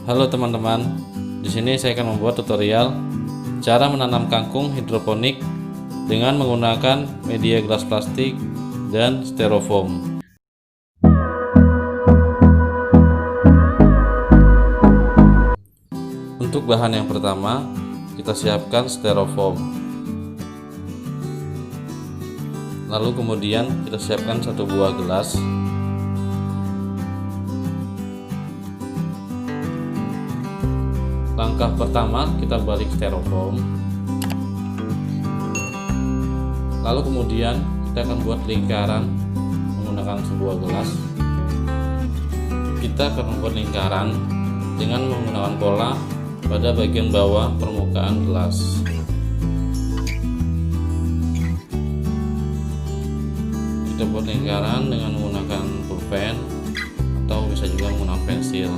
Halo teman-teman, di sini saya akan membuat tutorial cara menanam kangkung hidroponik dengan menggunakan media gelas plastik dan styrofoam. Untuk bahan yang pertama, kita siapkan styrofoam. Lalu kemudian kita siapkan satu buah gelas. Langkah pertama, kita balik styrofoam. Lalu kemudian kita akan buat lingkaran menggunakan sebuah gelas. Kita akan membuat lingkaran dengan menggunakan pola pada bagian bawah permukaan gelas. Kita buat lingkaran dengan menggunakan pulpen atau bisa juga menggunakan pensil.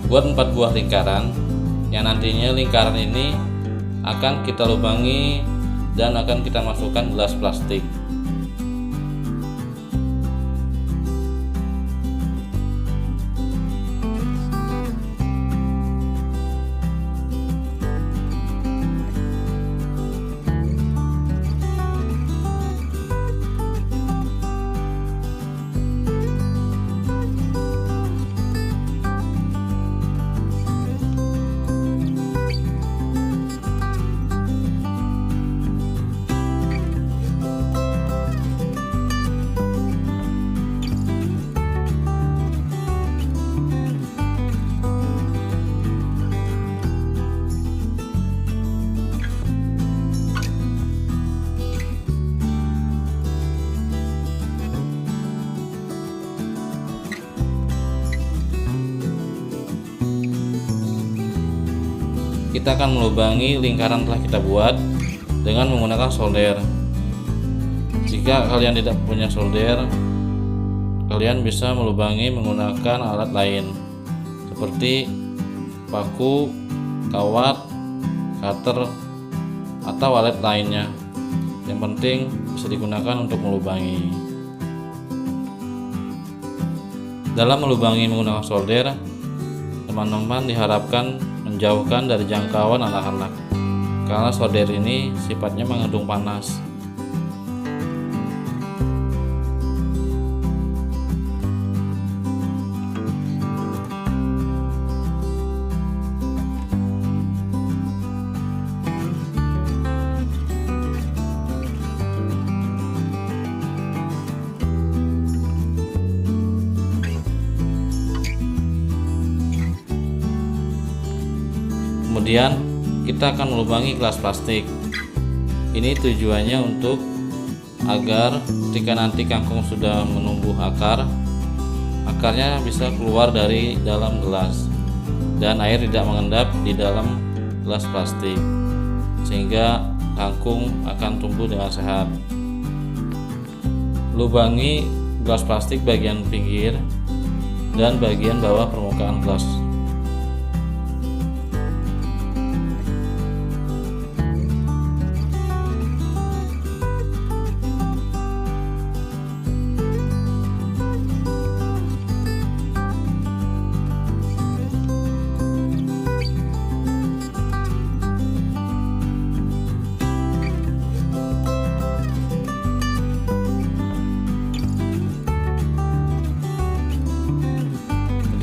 Buat 4 buah lingkaran, yang nantinya lingkaran ini akan kita lubangi dan akan kita masukkan gelas plastik. Kita akan melubangi lingkaran telah kita buat dengan menggunakan solder. Jika kalian tidak punya solder, kalian bisa melubangi menggunakan alat lain seperti paku, kawat, cutter, atau alat lainnya. Yang penting bisa digunakan untuk melubangi. Dalam melubangi menggunakan solder, teman-teman diharapkan menjauhkan dari jangkauan anak-anak, karena solder ini sifatnya mengandung panas. Kemudian kita akan melubangi gelas plastik. Ini tujuannya untuk agar ketika nanti kangkung sudah menumbuh akar, akarnya bisa keluar dari dalam gelas dan air tidak mengendap di dalam gelas plastik, sehingga kangkung akan tumbuh dengan sehat. Lubangi gelas plastik bagian pinggir dan bagian bawah permukaan gelas.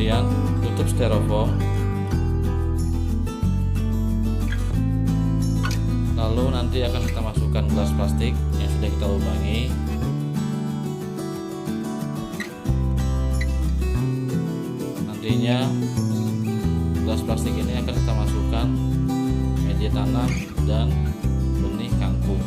Kemudian tutup styrofoam, lalu nanti akan kita masukkan gelas plastik yang sudah kita lubangi. Nantinya gelas plastik ini akan kita masukkan media tanam dan benih kangkung.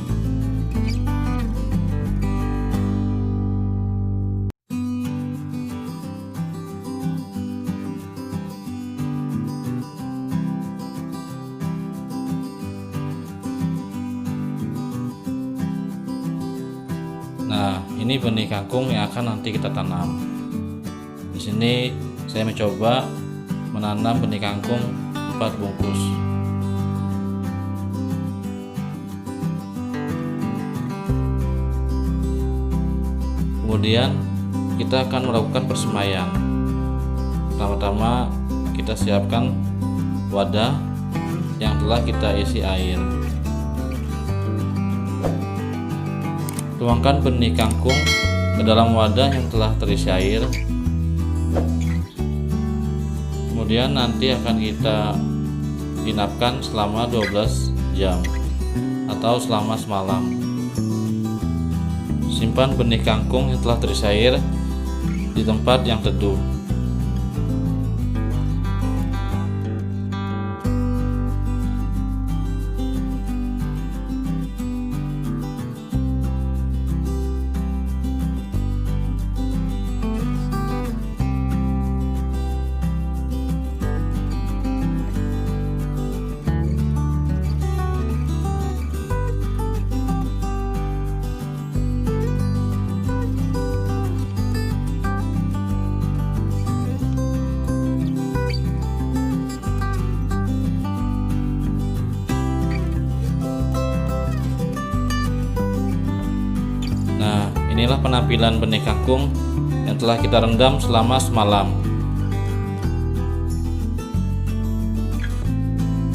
Nah, ini benih kangkung yang akan nanti kita tanam. Di sini saya mencoba menanam benih kangkung 4 bungkus. Kemudian kita akan melakukan persemaian. Pertama-tama kita siapkan wadah yang telah kita isi air. Tuangkan benih kangkung ke dalam wadah yang telah terisi air. Kemudian nanti akan kita dinapkan selama 12 jam atau selama semalam. Simpan benih kangkung yang telah terisi air di tempat yang teduh. Nah, inilah penampilan benih kangkung yang telah kita rendam selama semalam.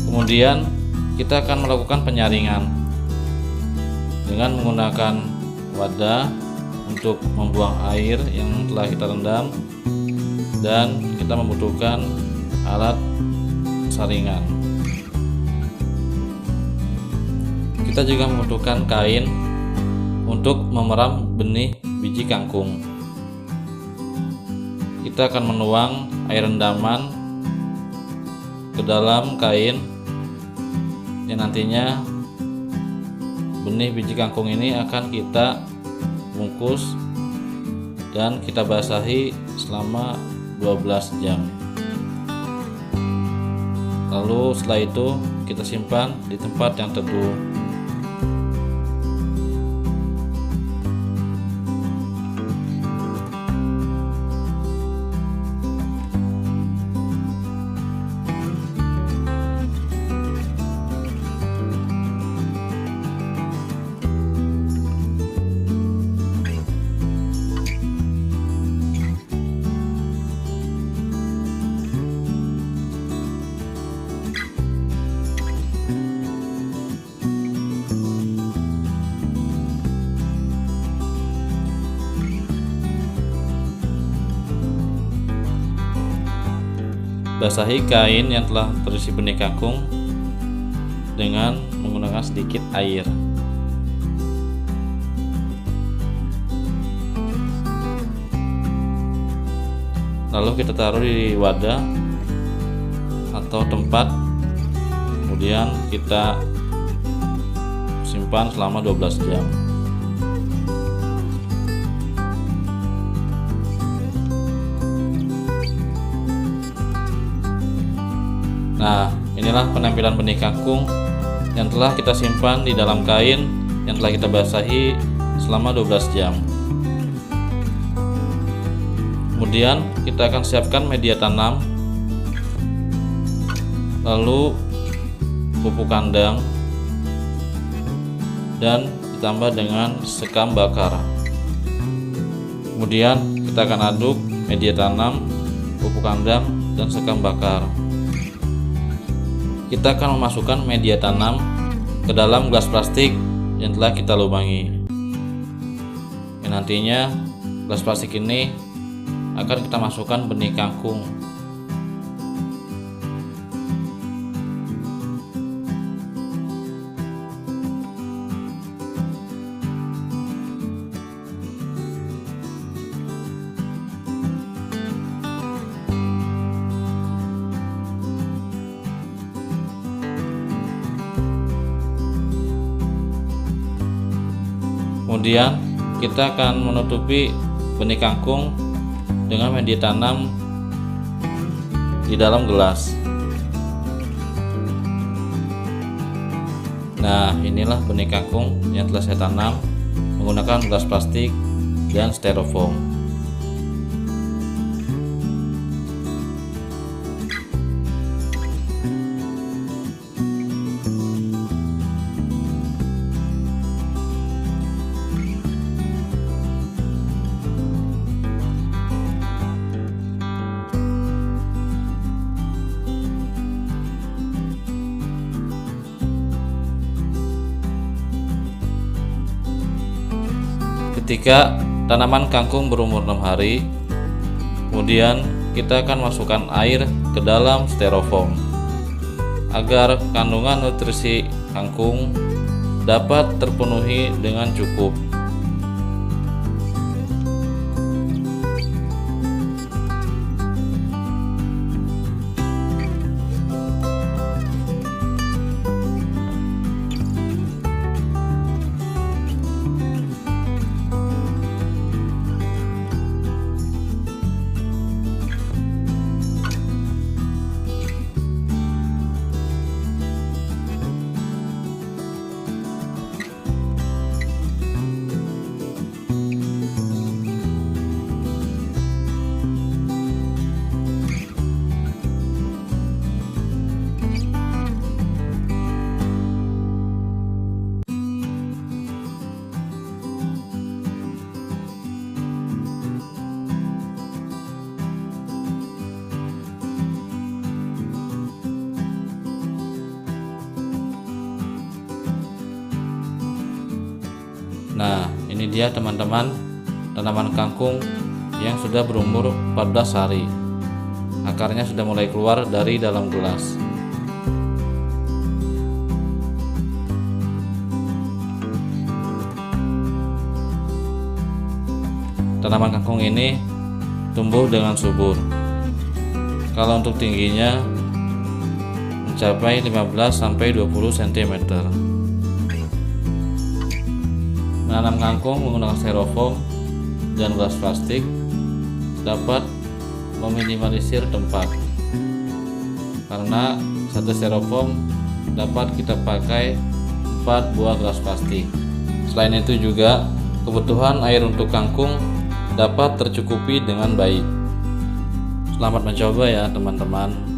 Kemudian kita akan melakukan penyaringan dengan menggunakan wadah untuk membuang air yang telah kita rendam, dan kita membutuhkan alat saringan. Kita juga membutuhkan kain untuk memeram benih biji kangkung. Kita akan menuang air rendaman ke dalam kain yang nantinya benih biji kangkung ini akan kita bungkus dan kita basahi selama 12 jam. Lalu setelah itu kita simpan di tempat yang teduh. Basahi kain yang telah terisi benih kangkung dengan menggunakan sedikit air. Lalu kita taruh di wadah atau tempat, kemudian kita simpan selama 12 jam. Nah, inilah penampilan benih kangkung yang telah kita simpan di dalam kain yang telah kita basahi selama 12 jam. Kemudian kita akan siapkan media tanam, lalu pupuk kandang, dan ditambah dengan sekam bakar. Kemudian kita akan aduk media tanam, pupuk kandang, dan sekam bakar. Kita akan memasukkan media tanam ke dalam gelas plastik yang telah kita lubangi. Dan nantinya gelas plastik ini akan kita masukkan benih kangkung. Kemudian kita akan menutupi benih kangkung dengan media tanam di dalam gelas. Nah, inilah benih kangkung yang telah saya tanam menggunakan gelas plastik dan styrofoam. Ketika tanaman kangkung berumur 6 hari, kemudian kita akan masukkan air ke dalam styrofoam agar kandungan nutrisi kangkung dapat terpenuhi dengan cukup. Nah, ini dia teman-teman, tanaman kangkung yang sudah berumur 14 hari. Akarnya sudah mulai keluar dari dalam gelas. Tanaman kangkung ini tumbuh dengan subur. Kalau untuk tingginya mencapai 15-20 cm. Menanam kangkung menggunakan styrofoam dan gelas plastik dapat meminimalisir tempat, karena satu styrofoam dapat kita pakai 4 buah gelas plastik. Selain itu juga kebutuhan air untuk kangkung dapat tercukupi dengan baik. Selamat mencoba ya teman-teman.